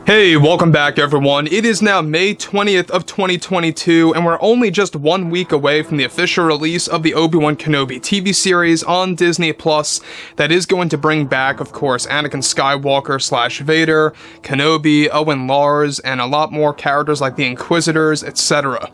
Hey, welcome back everyone. It is now May 20th of 2022, and we're only just 1 week away from the official release of the Obi-Wan Kenobi TV series on Disney Plus that is going to bring back, of course, Anakin Skywalker / Vader, Kenobi, Owen Lars, and a lot more characters like the Inquisitors, etc.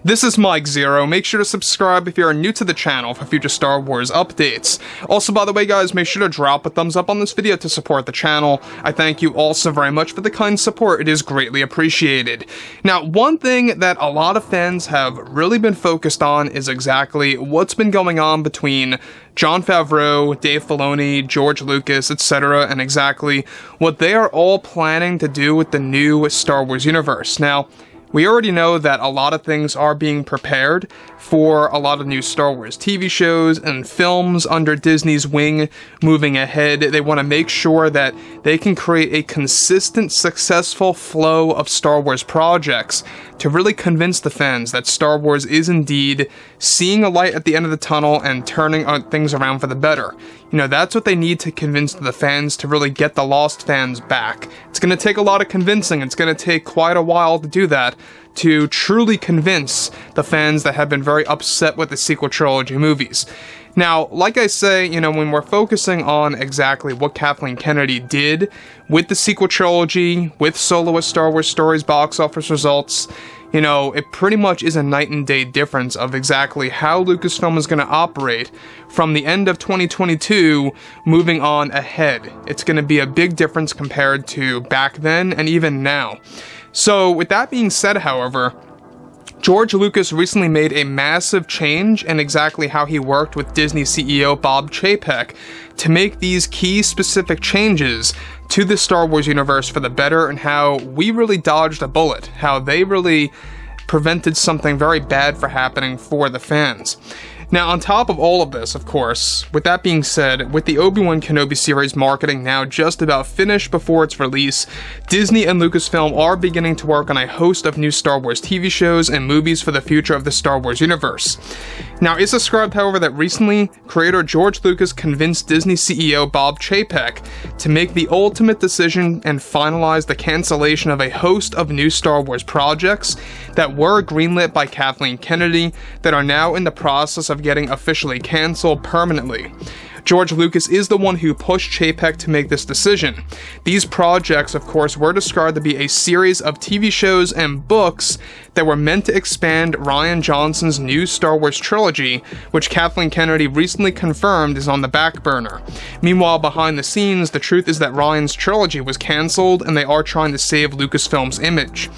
This is Mike Zero. Make sure to subscribe if you are new to the channel for future Star Wars updates. Also, by the way guys, make sure to drop a thumbs up on this video to support the channel. I thank you all so very much for the kind support, it is greatly appreciated. Now, one thing that a lot of fans have really been focused on is exactly what's been going on between Jon Favreau, Dave Filoni, George Lucas, etc., and exactly what they are all planning to do with the new Star Wars universe. Now, we already know that a lot of things are being prepared for a lot of new Star Wars TV shows and films under Disney's wing moving ahead. They want to make sure that they can create a consistent, successful flow of Star Wars projects to really convince the fans that Star Wars is indeed seeing a light at the end of the tunnel and turning things around for the better. You know, that's what they need to convince the fans to really get the lost fans back. It's going to take a lot of convincing. It's going to take quite a while to do that, to truly convince the fans that have been very upset with the sequel trilogy movies. Now, like I say, you know, when we're focusing on exactly what Kathleen Kennedy did with the sequel trilogy, with soloist Star Wars Stories box office results, you know, it pretty much is a night and day difference of exactly how Lucasfilm is going to operate from the end of 2022 moving on ahead. It's going to be a big difference compared to back then and even now. So, with that being said, however, George Lucas recently made a massive change in exactly how he worked with Disney CEO Bob Chapek to make these key specific changes to the Star Wars universe for the better, and how we really dodged a bullet, how they really prevented something very bad from happening for the fans. Now, on top of all of this, of course, with that being said, with the Obi-Wan Kenobi series marketing now just about finished before its release, Disney and Lucasfilm are beginning to work on a host of new Star Wars TV shows and movies for the future of the Star Wars universe. Now, it's described, however, that recently, creator George Lucas convinced Disney CEO Bob Chapek to make the ultimate decision and finalize the cancellation of a host of new Star Wars projects that were greenlit by Kathleen Kennedy that are now in the process of getting officially cancelled permanently. George Lucas is the one who pushed Chapek to make this decision. These projects, of course, were described to be a series of TV shows and books that were meant to expand Rian Johnson's new Star Wars trilogy, which Kathleen Kennedy recently confirmed is on the back burner. Meanwhile, behind the scenes, the truth is that Rian's trilogy was cancelled and they are trying to save Lucasfilm's image.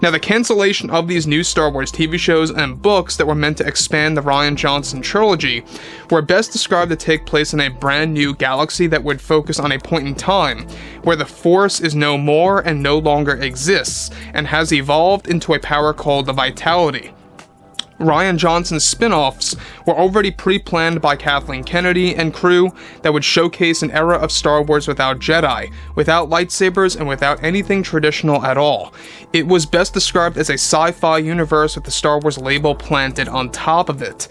Now, the cancellation of these new Star Wars TV shows and books that were meant to expand the Rian Johnson trilogy were best described to take place in a brand new galaxy that would focus on a point in time where the Force is no more and no longer exists, and has evolved into a power called the Vitality. Rian Johnson's spin-offs were already pre-planned by Kathleen Kennedy and crew that would showcase an era of Star Wars without Jedi, without lightsabers, and without anything traditional at all. It was best described as a sci-fi universe with the Star Wars label planted on top of it.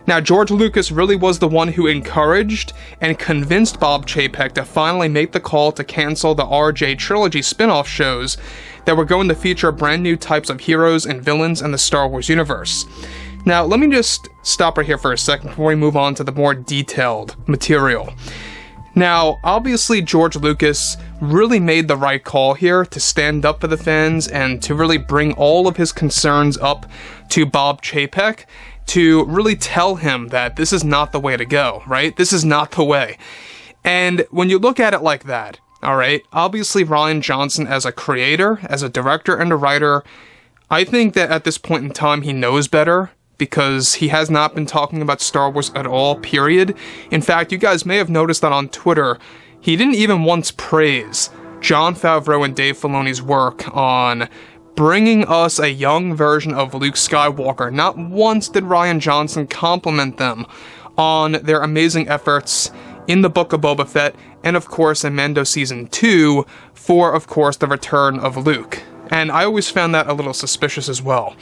Now, George Lucas really was the one who encouraged and convinced Bob Chapek to finally make the call to cancel the RJ Trilogy spin-off shows that were going to feature brand new types of heroes and villains in the Star Wars universe. Now, let me just stop right here for a second before we move on to the more detailed material. Now, obviously, George Lucas really made the right call here to stand up for the fans and to really bring all of his concerns up to Bob Chapek, to really tell him that this is not the way to go, right? This is not the way. And when you look at it like that, alright, obviously Rian Johnson as a creator, as a director and a writer, I think that at this point in time he knows better, because he has not been talking about Star Wars at all, period. In fact, you guys may have noticed that on Twitter, he didn't even once praise Jon Favreau and Dave Filoni's work on bringing us a young version of Luke Skywalker. Not once did Rian Johnson compliment them on their amazing efforts in the Book of Boba Fett, and of course in Mando Season 2, for of course the return of Luke. And I always found that a little suspicious as well.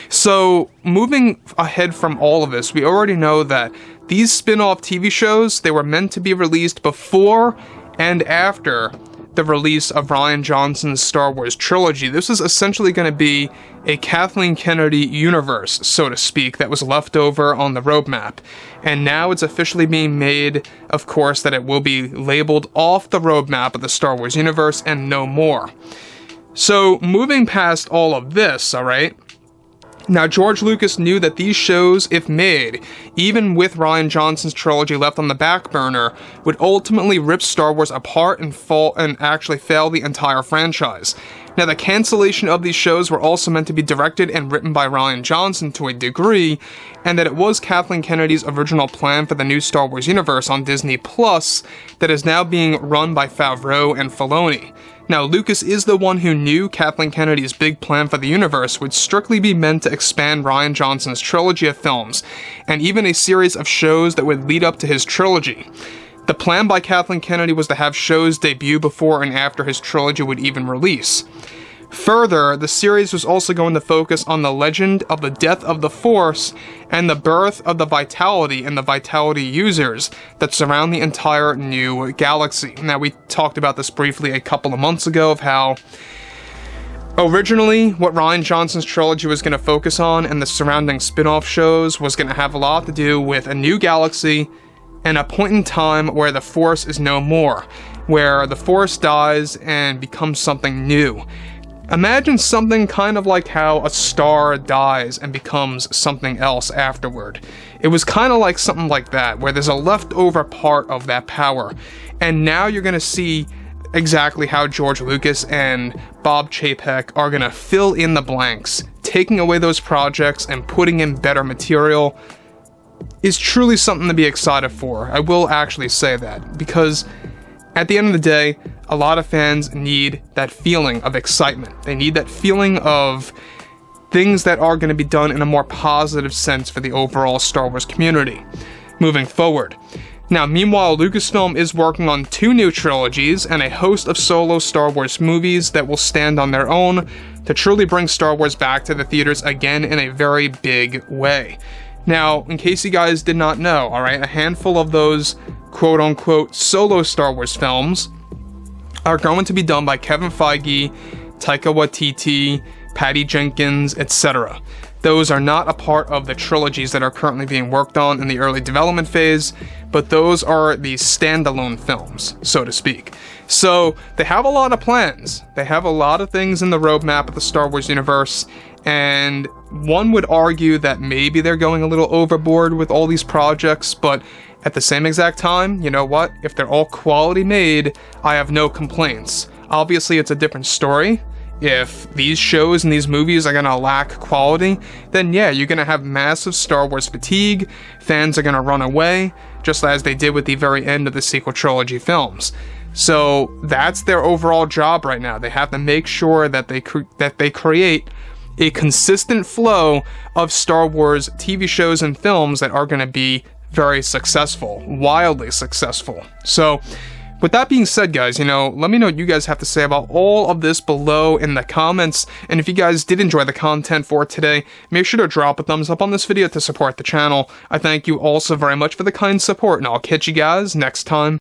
So, moving ahead from all of this, we already know that these spin-off TV shows, they were meant to be released before and after the release of Rian Johnson's Star Wars trilogy. This is essentially going to be a Kathleen Kennedy universe, so to speak, that was left over on the roadmap. And now it's officially being made, of course, that it will be labeled off the roadmap of the Star Wars universe and no more. So, moving past all of this, alright? Now, George Lucas knew that these shows, if made, even with Rian Johnson's trilogy left on the back burner, would ultimately rip Star Wars apart and actually fail the entire franchise. Now, the cancellation of these shows were also meant to be directed and written by Rian Johnson to a degree, and that it was Kathleen Kennedy's original plan for the new Star Wars universe on Disney Plus that is now being run by Favreau and Filoni. Now, Lucas is the one who knew Kathleen Kennedy's big plan for the universe would strictly be meant to expand Rian Johnson's trilogy of films, and even a series of shows that would lead up to his trilogy. The plan by Kathleen Kennedy was to have shows debut before and after his trilogy would even release. Further, the series was also going to focus on the legend of the death of the Force and the birth of the Vitality and the Vitality users that surround the entire new galaxy. Now, we talked about this briefly a couple of months ago of how originally what Rian Johnson's trilogy was going to focus on and the surrounding spin-off shows was going to have a lot to do with a new galaxy and a point in time where the Force is no more, where the Force dies and becomes something new. Imagine something kind of like how a star dies and becomes something else afterward. It was kind of like something like that, where there's a leftover part of that power. And now you're going to see exactly how George Lucas and Bob Chapek are going to fill in the blanks, taking away those projects and putting in better material. Is truly something to be excited for. I will actually say that, because at the end of the day, a lot of fans need that feeling of excitement. They need that feeling of things that are going to be done in a more positive sense for the overall Star Wars community moving forward. Now, meanwhile, Lucasfilm is working on 2 new trilogies and a host of solo Star Wars movies that will stand on their own to truly bring Star Wars back to the theaters again in a very big way. Now, in case you guys did not know, alright, a handful of those quote-unquote solo Star Wars films are going to be done by Kevin Feige, Taika Waititi, Patty Jenkins, etc. Those are not a part of the trilogies that are currently being worked on in the early development phase, but those are the standalone films, so to speak. So, they have a lot of plans. They have a lot of things in the roadmap of the Star Wars universe, and one would argue that maybe they're going a little overboard with all these projects, but at the same exact time, you know what? If they're all quality made, I have no complaints. Obviously, it's a different story. If these shows and these movies are going to lack quality, then yeah, you're going to have massive Star Wars fatigue, fans are going to run away, just as they did with the very end of the sequel trilogy films. So that's their overall job right now. They have to make sure that they create a consistent flow of Star Wars TV shows and films that are going to be very successful, wildly successful. So, with that being said, guys, let me know what you guys have to say about all of this below in the comments, and if you guys did enjoy the content for today, make sure to drop a thumbs up on this video to support the channel. I thank you all so very much for the kind support, and I'll catch you guys next time.